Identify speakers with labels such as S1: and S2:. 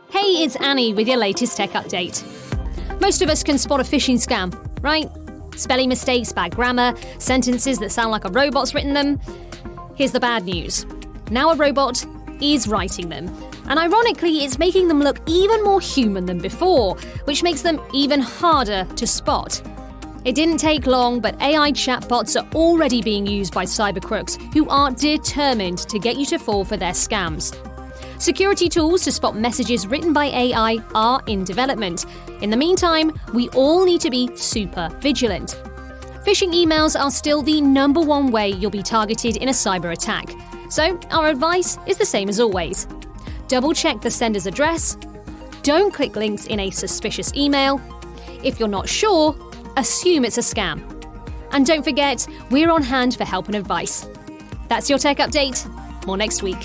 S1: Hey, it's Annie with your latest tech update. Most of us can spot a phishing scam, right? Spelling mistakes, bad grammar, sentences that sound like a robot's written them. Here's the bad news. Now a robot is writing them. And ironically, it's making them look even more human than before, which makes them even harder to spot. It didn't take long, but AI chatbots are already being used by cyber crooks who are determined to get you to fall for their scams. Security tools to spot messages written by AI are in development. In the meantime, we all need to be super vigilant. Phishing emails are still the number one way you'll be targeted in a cyber attack. So, our advice is the same as always. Double-check the sender's address. Don't click links in a suspicious email. If you're not sure, assume it's a scam. And don't forget, we're on hand for help and advice. That's your tech update. More next week.